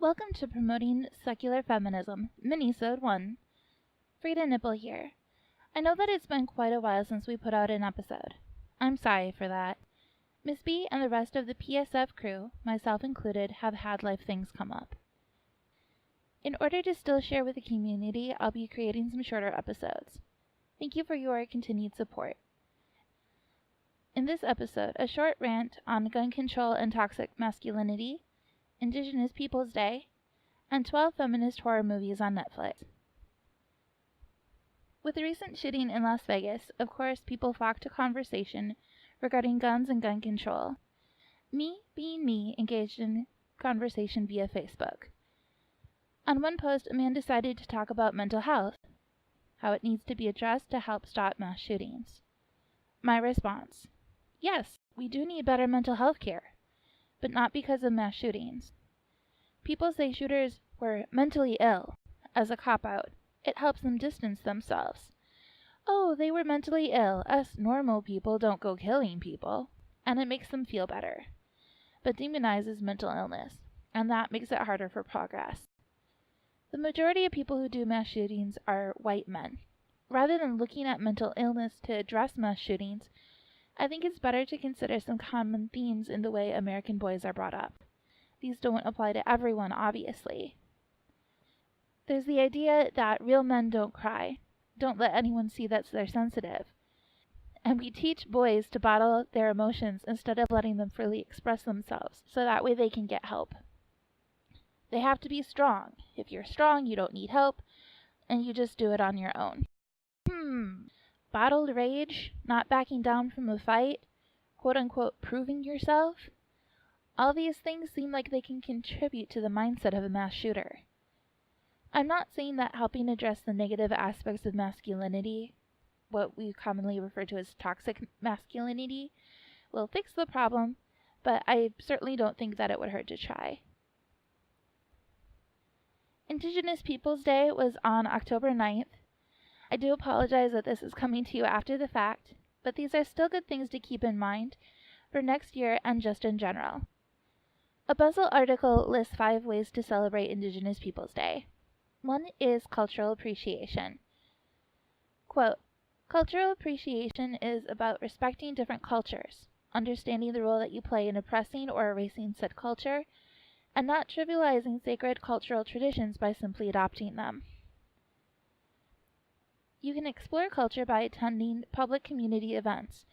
Welcome to Promoting Secular Feminism, minisode 1. Frida Nipple here. I know that it's been quite a while since we put out an episode. I'm sorry for that. Miss B and the rest of the PSF crew, myself included, have had life things come up. In order to still share with the community, I'll be creating some shorter episodes. Thank you for your continued support. In this episode, a short rant on gun control and toxic masculinity, Indigenous Peoples Day, and 12 feminist horror movies on Netflix. With the recent shooting in Las Vegas, of course, people flocked to conversation regarding guns and gun control. Me, being me, engaged in conversation via Facebook. On one post, a man decided to talk about mental health, how it needs to be addressed to help stop mass shootings. My response: yes, we do need better mental health care, but not because of mass shootings. People say shooters were mentally ill as a cop-out. It helps them distance themselves. Oh, they were mentally ill. Us normal people don't go killing people. And it makes them feel better. But demonizes mental illness, and that makes it harder for progress. The majority of people who do mass shootings are white men. Rather than looking at mental illness to address mass shootings, I think it's better to consider some common themes in the way American boys are brought up. These don't apply to everyone, obviously. There's the idea that real men don't cry, don't let anyone see that they're sensitive. And we teach boys to bottle their emotions instead of letting them freely express themselves, so that way they can get help. They have to be strong. If you're strong, you don't need help, and you just do it on your own. Bottled rage, not backing down from a fight, quote-unquote proving yourself. All these things seem like they can contribute to the mindset of a mass shooter. I'm not saying that helping address the negative aspects of masculinity, what we commonly refer to as toxic masculinity, will fix the problem, but I certainly don't think that it would hurt to try. Indigenous Peoples Day was on October 9th. I do apologize that this is coming to you after the fact, but these are still good things to keep in mind for next year and just in general. A Bustle article lists 5 ways to celebrate Indigenous Peoples Day. One is cultural appreciation. Quote, "Cultural appreciation is about respecting different cultures, understanding the role that you play in oppressing or erasing said culture, and not trivializing sacred cultural traditions by simply adopting them." You can explore culture by attending public community events,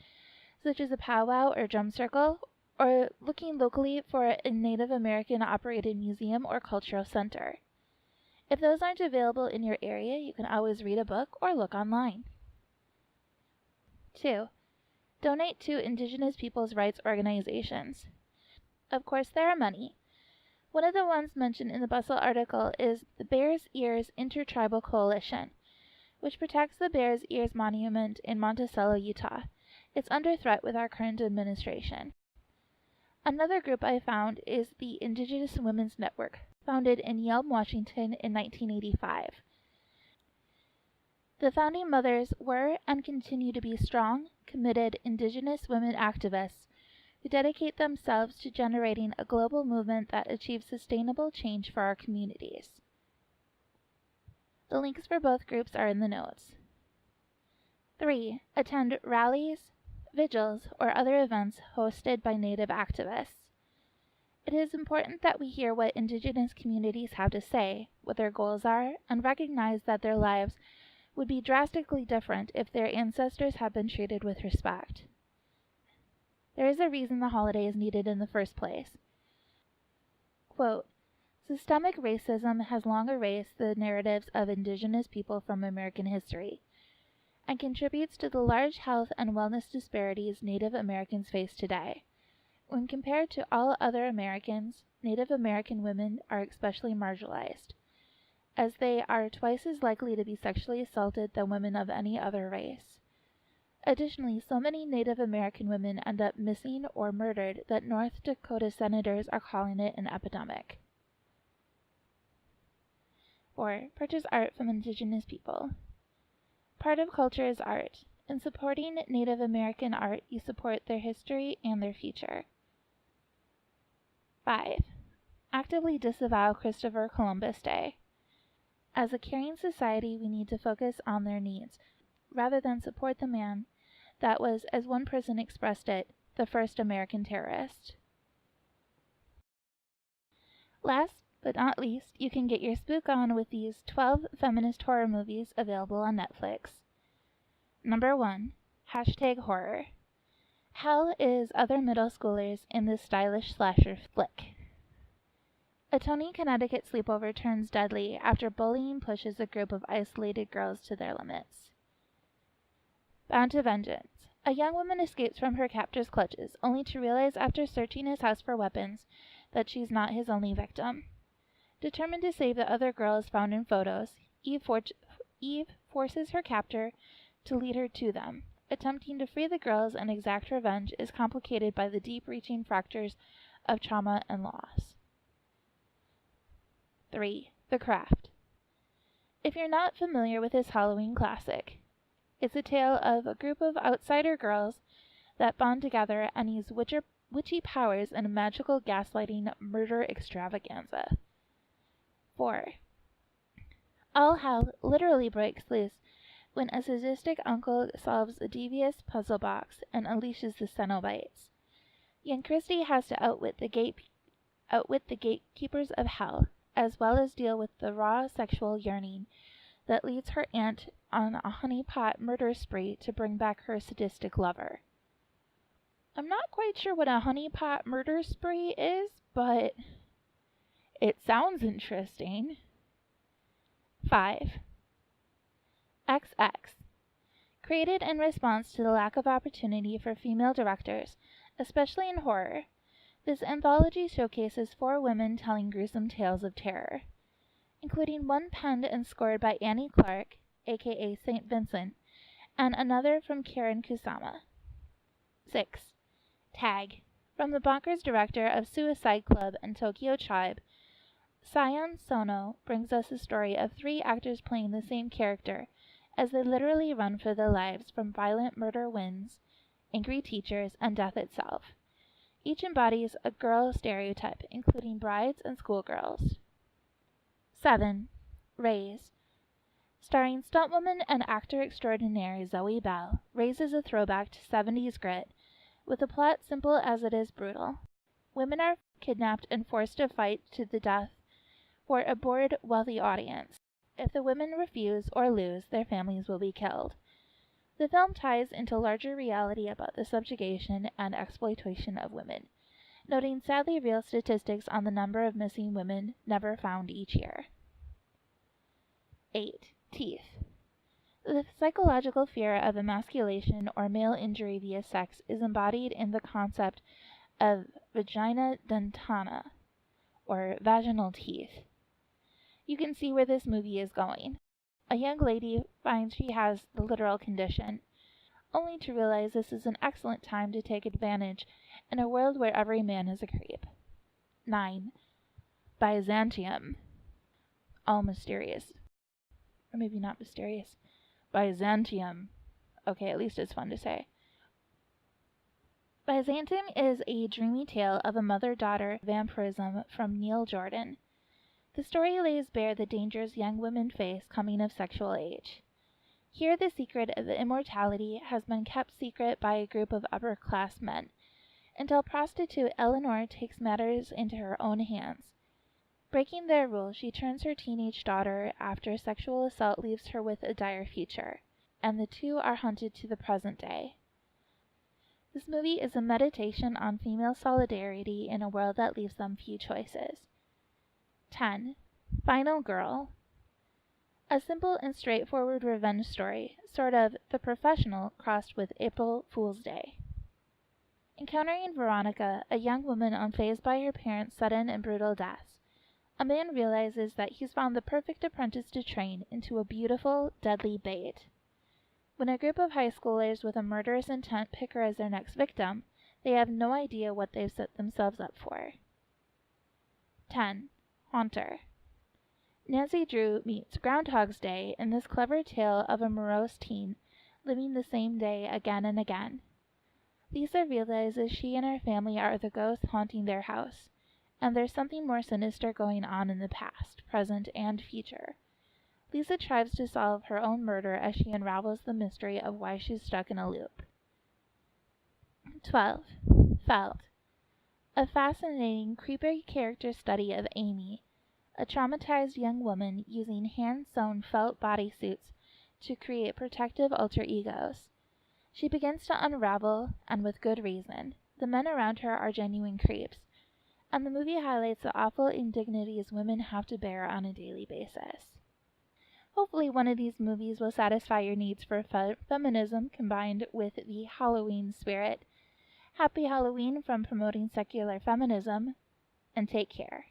such as a powwow or drum circle, or looking locally for a Native American-operated museum or cultural center. If those aren't available in your area, you can always read a book or look online. 2. Donate to Indigenous peoples' rights organizations. Of course, there are many. One of the ones mentioned in the Bustle article is the Bears Ears Intertribal Coalition, which protects the Bears Ears Monument in Monticello, Utah. It's under threat with our current administration. Another group I found is the Indigenous Women's Network, founded in Yelm, Washington in 1985. The founding mothers were and continue to be strong, committed Indigenous women activists who dedicate themselves to generating a global movement that achieves sustainable change for our communities. The links for both groups are in the notes. 3. Attend rallies, vigils, or other events hosted by Native activists. It is important that we hear what Indigenous communities have to say, what their goals are, and recognize that their lives would be drastically different if their ancestors had been treated with respect. There is a reason the holiday is needed in the first place. Quote, "Systemic racism has long erased the narratives of Indigenous people from American history, and contributes to the large health and wellness disparities Native Americans face today. When compared to all other Americans, Native American women are especially marginalized, as they are twice as likely to be sexually assaulted than women of any other race. Additionally, so many Native American women end up missing or murdered that North Dakota senators are calling it an epidemic." 4. Purchase art from Indigenous people. Part of culture is art. In supporting Native American art, you support their history and their future. 5. actively disavow Christopher Columbus Day. As a caring society, we need to focus on their needs, rather than support the man that was, as one person expressed it, the first American terrorist. Last but not least, you can get your spook on with these 12 feminist horror movies available on Netflix. Number 1. #horror. Hell is other middle schoolers in this stylish slasher flick. A Tony, Connecticut sleepover turns deadly after bullying pushes a group of isolated girls to their limits. Bound to vengeance. A young woman escapes from her captor's clutches, only to realize after searching his house for weapons that she's not his only victim. Determined to save the other girls found in photos, Eve forces her captor to lead her to them. Attempting to free the girls and exact revenge is complicated by the deep-reaching fractures of trauma and loss. 3. The Craft. If you're not familiar with this Halloween classic, it's a tale of a group of outsider girls that bond together and use witchy powers in a magical gaslighting murder extravaganza. 4. All hell literally breaks loose when a sadistic uncle solves a devious puzzle box and unleashes the Cenobites. Young Christy has to outwit the gatekeepers of hell, as well as deal with the raw sexual yearning that leads her aunt on a honeypot murder spree to bring back her sadistic lover. I'm not quite sure what a honeypot murder spree is, but it sounds interesting. 5. XX. Created in response to the lack of opportunity for female directors, especially in horror, this anthology showcases 4 women telling gruesome tales of terror, including one penned and scored by Annie Clark, aka St. Vincent, and another from Karen Kusama. 6. Tag. From the bonkers director of Suicide Club and Tokyo Tribe, Sion Sono brings us a story of 3 actors playing the same character as they literally run for their lives from violent murder winds, angry teachers, and death itself. Each embodies a girl stereotype, including brides and schoolgirls. 7. Raise. Starring stuntwoman and actor extraordinaire Zoe Bell, Raise is a throwback to 70s grit, with a plot simple as it is brutal. Women are kidnapped and forced to fight to the death for a bored, wealthy audience. If the women refuse or lose, their families will be killed. The film ties into larger reality about the subjugation and exploitation of women, noting sadly real statistics on the number of missing women never found each year. 8. Teeth. The psychological fear of emasculation or male injury via sex is embodied in the concept of vagina dentata, or vaginal teeth. You can see where this movie is going. A young lady finds she has the literal condition, only to realize this is an excellent time to take advantage in a world where every man is a creep. 9. Byzantium. All mysterious. Or maybe not mysterious. Byzantium. Okay, at least it's fun to say. Byzantium is a dreamy tale of a mother-daughter vampirism from Neil Jordan. The story lays bare the dangers young women face coming of sexual age. Here the secret of immortality has been kept secret by a group of upper-class men, until prostitute Eleanor takes matters into her own hands. Breaking their rules, she turns her teenage daughter after sexual assault leaves her with a dire future, and the two are hunted to the present day. This movie is a meditation on female solidarity in a world that leaves them few choices. 10. Final Girl. A simple and straightforward revenge story, sort of The Professional crossed with April Fool's Day. Encountering Veronica, a young woman unfazed by her parents' sudden and brutal deaths, a man realizes that he's found the perfect apprentice to train into a beautiful, deadly bait. When a group of high schoolers with a murderous intent pick her as their next victim, they have no idea what they've set themselves up for. 10. Haunter. Nancy Drew meets Groundhog's Day in this clever tale of a morose teen living the same day again and again. Lisa realizes she and her family are the ghosts haunting their house, and there's something more sinister going on in the past, present, and future. Lisa tries to solve her own murder as she unravels the mystery of why she's stuck in a loop. 12. Felt. A fascinating, creepy character study of Amy, a traumatized young woman using hand-sewn felt bodysuits to create protective alter egos. She begins to unravel, and with good reason. The men around her are genuine creeps, and the movie highlights the awful indignities women have to bear on a daily basis. Hopefully one of these movies will satisfy your needs for feminism combined with the Halloween spirit. Happy Halloween from Promoting Secular Feminism, and take care.